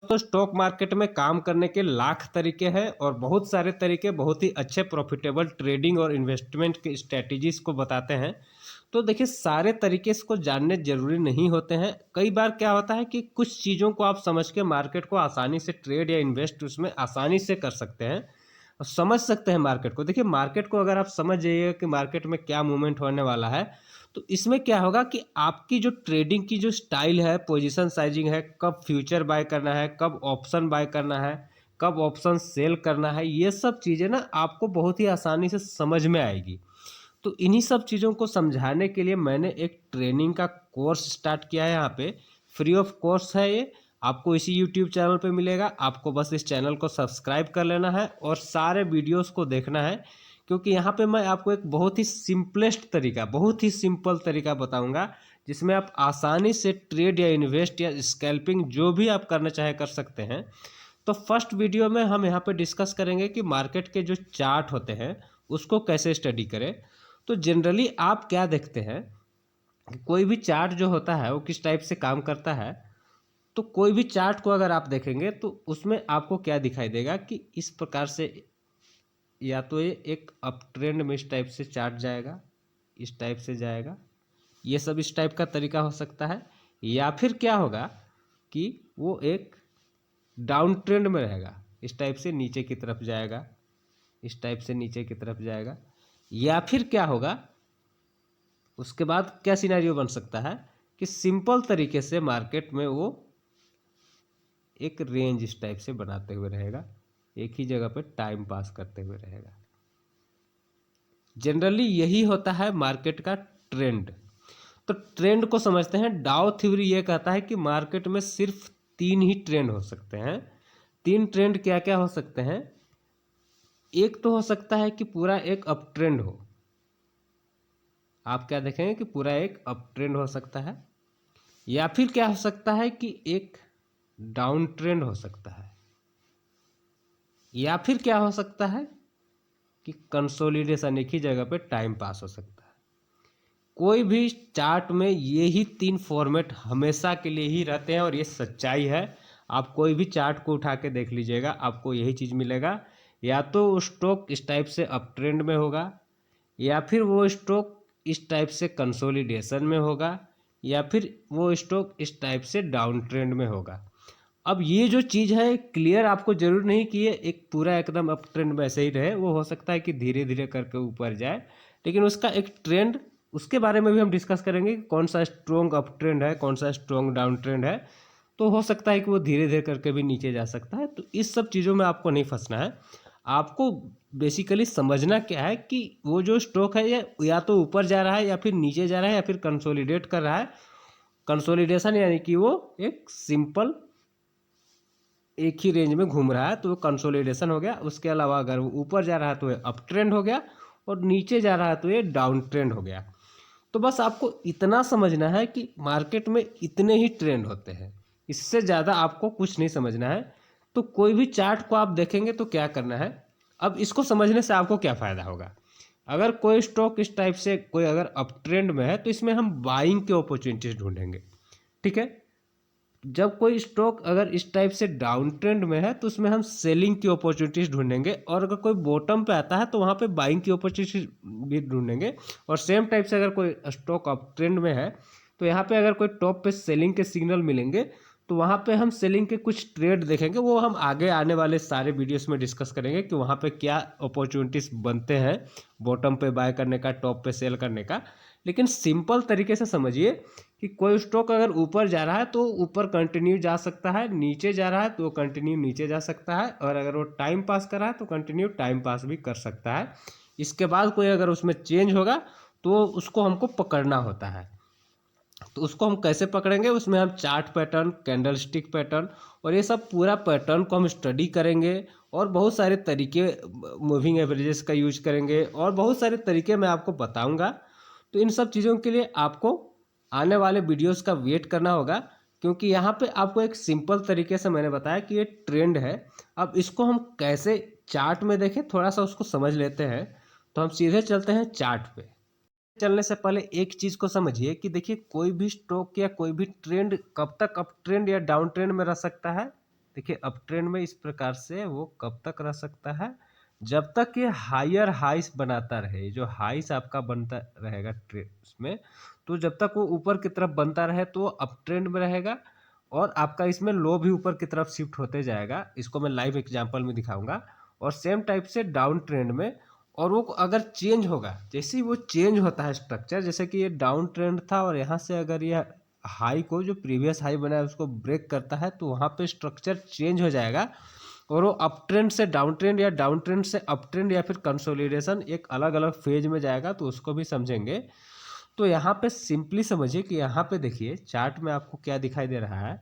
तो stock market में काम करने के लाख तरीके हैं और बहुत सारे तरीके बहुत ही अच्छे प्रॉफिटेबल ट्रेडिंग और इन्वेस्टमेंट की स्ट्रेटजीज को बताते हैं। तो देखिए सारे तरीके इसको जानने ज़रूरी नहीं होते हैं। कई बार क्या होता है कि कुछ चीज़ों को आप समझ के मार्केट को आसानी से ट्रेड या इन्वेस्ट उसमें आसानी से कर सकते हैं और समझ सकते हैं मार्केट को। देखिए मार्केट को अगर आप समझ जाइए कि मार्केट में क्या मूवमेंट होने वाला है, तो इसमें क्या होगा कि आपकी जो ट्रेडिंग की जो स्टाइल है, पोजीशन साइजिंग है, कब फ्यूचर बाय करना है, कब ऑप्शन बाय करना है, कब ऑप्शन सेल करना है, ये सब चीज़ें ना आपको बहुत ही आसानी से समझ में आएगी। तो इन्हीं सब चीज़ों को समझाने के लिए मैंने एक ट्रेनिंग का कोर्स स्टार्ट किया है यहाँ पे। फ्री ऑफ कोर्स है ये, आपको इसी यूट्यूब चैनल पे मिलेगा। आपको बस इस चैनल को सब्सक्राइब कर लेना है और सारे वीडियोस को देखना है, क्योंकि यहाँ पे मैं आपको एक बहुत ही सिंपलेस्ट तरीका, बहुत ही सिंपल तरीका बताऊँगा जिसमें आप आसानी से ट्रेड या इन्वेस्ट या स्कैल्पिंग जो भी आप करना चाहे कर सकते हैं। तो फर्स्ट वीडियो में हम यहाँ पे डिस्कस करेंगे कि मार्केट के जो चार्ट होते हैं उसको कैसे स्टडी करें। तो जनरली आप क्या देखते हैं कि कोई भी चार्ट जो होता है वो किस टाइप से काम करता है। तो कोई भी चार्ट को अगर आप देखेंगे तो उसमें आपको क्या दिखाई देगा कि इस प्रकार से, या तो ये एक अप ट्रेंड में इस टाइप से चार्ट जाएगा, इस टाइप से जाएगा, ये सब इस टाइप का तरीका हो सकता है। या फिर क्या होगा कि वो एक डाउन ट्रेंड में रहेगा, इस टाइप से नीचे की तरफ जाएगा, इस टाइप से नीचे की तरफ जाएगा। या फिर क्या होगा, उसके बाद क्या सिनेरियो बन सकता है कि सिंपल तरीके से मार्केट में वो एक रेंज इस टाइप से बनाते हुए रहेगा, एक ही जगह पे टाइम पास करते हुए रहेगा। जनरली यही होता है मार्केट का ट्रेंड। तो ट्रेंड को समझते हैं। डाउ थ्योरी ये कहता है कि मार्केट में सिर्फ तीन ही ट्रेंड हो सकते हैं। तीन ट्रेंड क्या क्या हो सकते हैं? एक तो हो सकता है कि पूरा एक अप ट्रेंड हो, आप क्या देखेंगे कि पूरा एक अप ट्रेंड हो सकता है। या फिर क्या हो सकता है कि एक डाउन ट्रेंड हो सकता है। या फिर क्या हो सकता है कि कंसोलिडेशन, एक ही जगह पे टाइम पास हो सकता है। कोई भी चार्ट में ये ही तीन फॉर्मेट हमेशा के लिए ही रहते हैं और ये सच्चाई है। आप कोई भी चार्ट को उठा के देख लीजिएगा, आपको यही चीज़ मिलेगा। या तो स्टॉक इस टाइप से अप ट्रेंड में होगा, या फिर वो स्टॉक इस टाइप से कंसोलिडेशन में होगा, या फिर वो स्टॉक इस टाइप से डाउन ट्रेंड में होगा। अब ये जो चीज़ है क्लियर आपको जरूर नहीं कि ये एक पूरा एकदम अप ट्रेंड में ऐसे ही रहे, वो हो सकता है कि धीरे धीरे करके ऊपर जाए, लेकिन उसका एक ट्रेंड, उसके बारे में भी हम डिस्कस करेंगे कि कौन सा स्ट्रॉन्ग अप ट्रेंड है, कौन सा स्ट्रॉन्ग डाउन ट्रेंड है। तो हो सकता है कि वो धीरे धीरे करके भी नीचे जा सकता है। तो इस सब चीज़ों में आपको नहीं फंसना है। आपको बेसिकली समझना क्या है कि वो जो स्टॉक है ये या तो ऊपर जा रहा है, या फिर नीचे जा रहा है, या फिर कंसोलिडेट कर रहा है। कंसोलिडेशन यानी कि वो एक सिंपल एक ही रेंज में घूम रहा है, तो वो कंसोलिडेशन हो गया। उसके अलावा अगर वो ऊपर जा रहा है तो ये अप ट्रेंड हो गया, और नीचे जा रहा है तो ये डाउन ट्रेंड हो गया। तो बस आपको इतना समझना है कि मार्केट में इतने ही ट्रेंड होते हैं, इससे ज़्यादा आपको कुछ नहीं समझना है। तो कोई भी चार्ट को आप देखेंगे तो क्या करना है, अब इसको समझने से आपको क्या फ़ायदा होगा। अगर कोई स्टॉक इस टाइप से कोई अगर अप ट्रेंड में है तो इसमें हम बाइंग के अपॉर्चुनिटीज ढूंढेंगे, ठीक है। जब कोई स्टॉक अगर इस टाइप से डाउन ट्रेंड में है तो उसमें हम सेलिंग की अपॉर्चुनिटीज ढूंढेंगे, और अगर कोई बॉटम पे आता है तो वहाँ पे बाइंग की अपॉर्चुनिटीज भी ढूंढेंगे। और सेम टाइप से अगर कोई स्टॉक अप ट्रेंड में है तो यहाँ पे अगर कोई टॉप पे सेलिंग के सिग्नल मिलेंगे तो वहाँ पे हम सेलिंग के कुछ ट्रेड देखेंगे। वो हम आगे आने वाले सारे वीडियोस में डिस्कस करेंगे कि वहाँ पे क्या अपॉर्चुनिटीज बनते हैं बॉटम पे बाय करने का, टॉप पे सेल करने का। लेकिन सिंपल तरीके से समझिए कि कोई स्टॉक अगर ऊपर जा रहा है तो ऊपर कंटिन्यू जा सकता है, नीचे जा रहा है तो कंटिन्यू नीचे जा सकता है, और अगर वो टाइम पास कर रहा है तो कंटिन्यू टाइम पास भी कर सकता है। इसके बाद कोई अगर उसमें चेंज होगा तो उसको हमको पकड़ना होता है। तो उसको हम कैसे पकड़ेंगे, उसमें हम chart pattern, candle stick pattern और ये सब पूरा पैटर्न को हम स्टडी करेंगे, और बहुत सारे तरीके, मूविंग एवरेजेस का यूज करेंगे, और बहुत सारे तरीके मैं आपको बताऊंगा। तो इन सब चीज़ों के लिए आपको आने वाले वीडियोस का वेट करना होगा, क्योंकि यहाँ पे आपको एक सिंपल तरीके से मैंने बताया कि ये ट्रेंड है। अब इसको हम कैसे चार्ट में देखें, थोड़ा सा उसको समझ लेते हैं। तो हम सीधे चलते हैं चार्ट पे। चलने से पहले एक चीज़ को समझिए कि देखिए कोई भी स्टॉक या कोई भी ट्रेंड कब तक अप ट्रेंड या डाउन ट्रेंड में रह सकता है। देखिए अप ट्रेंड में इस प्रकार से वो कब तक रह सकता है, जब तक ये हायर हाइस बनाता रहे। जो हाइस आपका बनता रहेगा ट्रेंड उसमें, तो जब तक वो ऊपर की तरफ बनता रहे तो वो अप ट्रेंड में रहेगा, और आपका इसमें लो भी ऊपर की तरफ शिफ्ट होते जाएगा। इसको मैं लाइव एग्जांपल में दिखाऊंगा। और सेम टाइप से डाउन ट्रेंड में, और वो अगर चेंज होगा, जैसे ही वो चेंज होता है स्ट्रक्चर, जैसे कि ये डाउन ट्रेंड था और यहाँ से अगर ये हाई को, जो प्रीवियस हाई बना है उसको ब्रेक करता है, तो वहाँ पे स्ट्रक्चर चेंज हो जाएगा और वो अप ट्रेंड से डाउन ट्रेंड या डाउन ट्रेंड से अप ट्रेंड या फिर कंसोलिडेशन एक अलग अलग फेज में जाएगा, तो उसको भी समझेंगे। तो यहाँ पे सिंपली समझिए कि यहाँ पे देखिए चार्ट में आपको क्या दिखाई दे रहा है,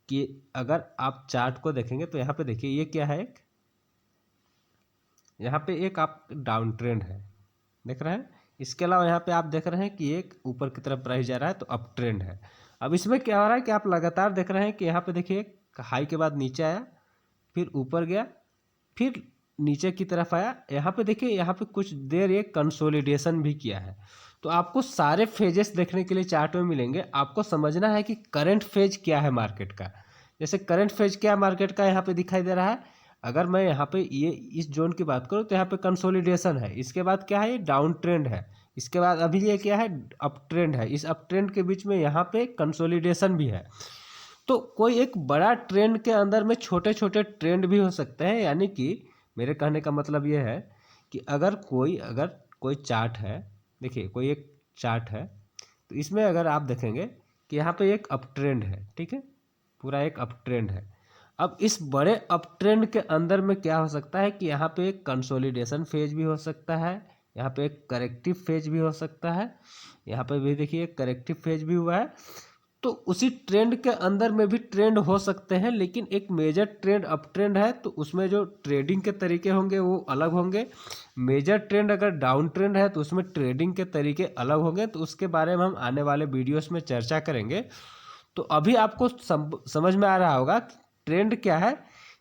कि अगर आप चार्ट को देखेंगे तो यहाँ पे देखिए ये क्या है, यहाँ पे एक आप डाउन ट्रेंड है, देख रहे हैं। इसके अलावा यहाँ पे आप देख रहे हैं कि एक ऊपर की तरफ प्राइस जा रहा है, तो अप ट्रेंड है। अब इसमें क्या हो रहा है कि आप लगातार देख रहे हैं कि यहाँ पे देखिए हाई के बाद नीचे आया, फिर ऊपर गया, फिर नीचे की तरफ आया। यहाँ पे देखिए यहाँ पे कुछ देर ये कंसोलिडेशन भी किया है। तो आपको सारे फेजेस देखने के लिए चार्ट में मिलेंगे। आपको समझना है कि करंट फेज क्या है मार्केट का। जैसे करंट फेज क्या है मार्केट का, यहाँ पे दिखाई दे रहा है। अगर मैं यहाँ पे ये इस जोन की बात करूँ तो यहाँ पे कंसोलिडेशन है, इसके बाद क्या है, ये डाउन ट्रेंड है, इसके बाद अभी ये क्या है, अप ट्रेंड है। इस अप ट्रेंड के बीच में यहाँ पे कंसोलिडेशन भी है। तो कोई एक बड़ा ट्रेंड के अंदर में छोटे छोटे ट्रेंड भी हो सकते हैं। यानी कि मेरे कहने का मतलब ये है कि अगर कोई चार्ट है, देखिए कोई एक चार्ट है, तो इसमें अगर आप देखेंगे कि यहाँ पे एक अप ट्रेंड है, ठीक है, पूरा एक अप ट्रेंड है। अब इस बड़े अप ट्रेंड के अंदर में क्या हो सकता है कि यहाँ पे एक कंसोलिडेशन फेज भी हो सकता है, यहाँ पे एक करेक्टिव फेज भी हो सकता है, यहाँ पे भी देखिए एक करेक्टिव फेज भी हुआ है। तो उसी ट्रेंड के अंदर में भी ट्रेंड हो सकते हैं, लेकिन एक मेजर ट्रेंड अप ट्रेंड है तो उसमें जो ट्रेडिंग के तरीके होंगे वो अलग होंगे। मेजर ट्रेंड अगर डाउन ट्रेंड है तो उसमें ट्रेडिंग के तरीके अलग होंगे। तो उसके बारे में हम आने वाले वीडियोस में चर्चा करेंगे। तो अभी आपको समझ में आ रहा होगा कि ट्रेंड क्या है,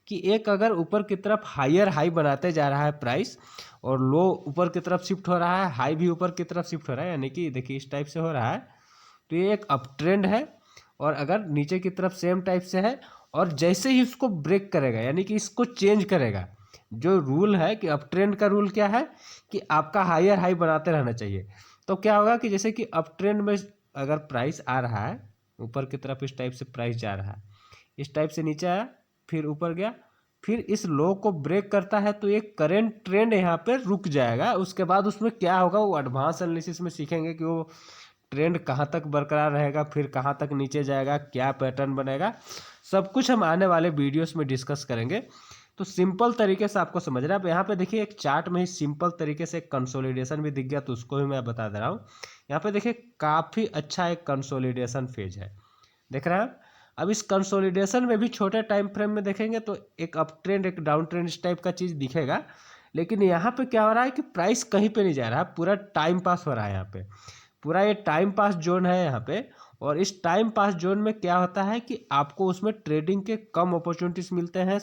कि एक अगर ऊपर की तरफ हायर हाई बनाते जा रहा है प्राइस, और लो ऊपर की तरफ शिफ्ट हो रहा है, हाई भी ऊपर की तरफ शिफ्ट हो रहा है, यानी कि देखिए इस टाइप से हो रहा है, तो ये एक अप ट्रेंड है। और अगर नीचे की तरफ सेम टाइप से है, और जैसे ही इसको ब्रेक करेगा, यानी कि इसको चेंज करेगा, जो रूल है कि अप ट्रेंड का रूल क्या है कि आपका हायर हाई बनाते रहना चाहिए। तो क्या होगा कि जैसे कि अप ट्रेंड में अगर प्राइस आ रहा है ऊपर की तरफ, इस टाइप से प्राइस जा रहा है, इस टाइप से नीचे आया, फिर ऊपर गया, फिर इस लो को ब्रेक करता है, तो एक करंट ट्रेंड यहाँ पे रुक जाएगा। उसके बाद उसमें क्या होगा वो एडवांस एनालिसिस में सीखेंगे कि वो ट्रेंड कहाँ तक बरकरार रहेगा, फिर कहाँ तक नीचे जाएगा, क्या पैटर्न बनेगा, सब कुछ हम आने वाले वीडियोस में डिस्कस करेंगे। तो सिंपल तरीके से आपको समझना है। अब यहाँ पे देखिए एक चार्ट में ही सिंपल तरीके से कंसोलिडेशन भी दिख गया, तो उसको भी मैं बता दे रहा हूँ। यहाँ पे देखिए काफ़ी अच्छा एक कंसोलिडेशन फेज है, देख रहे हैं आप। अब इस कंसोलिडेशन में भी छोटे टाइम फ्रेम में देखेंगे तो एक अप ट्रेंड एक डाउन ट्रेंड इस टाइप का चीज़ दिखेगा। लेकिन यहाँ पे क्या हो रहा है कि प्राइस कहीं पे नहीं जा रहा है, पूरा टाइम पास हो रहा है यहाँ पे, पूरा ये टाइम पास जोन है यहाँ पे। और इस टाइम पास जोन में क्या होता है कि आपको उसमें ट्रेडिंग के कम अपॉर्चुनिटीज़ मिलते हैं,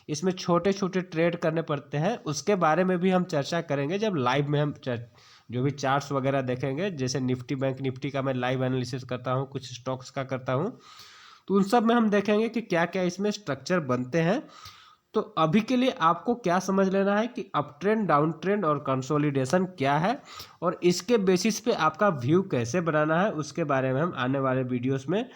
इसमें छोटे छोटे ट्रेड करने पड़ते हैं। उसके बारे में भी हम चर्चा करेंगे जब लाइव में हम जो भी चार्ट्स वगैरह देखेंगे। जैसे निफ्टी बैंक निफ्टी का मैं लाइव एनालिसिस करता हूँ, कुछ स्टॉक्स का करता हूँ, तो उन सब में हम देखेंगे कि क्या क्या इसमें स्ट्रक्चर बनते हैं। तो अभी के लिए आपको क्या समझ लेना है कि अप ट्रेंड डाउन ट्रेंड और कंसोलिडेशन क्या है, और इसके बेसिस पे आपका व्यू कैसे बनाना है, उसके बारे में हम आने वाले वीडियोस में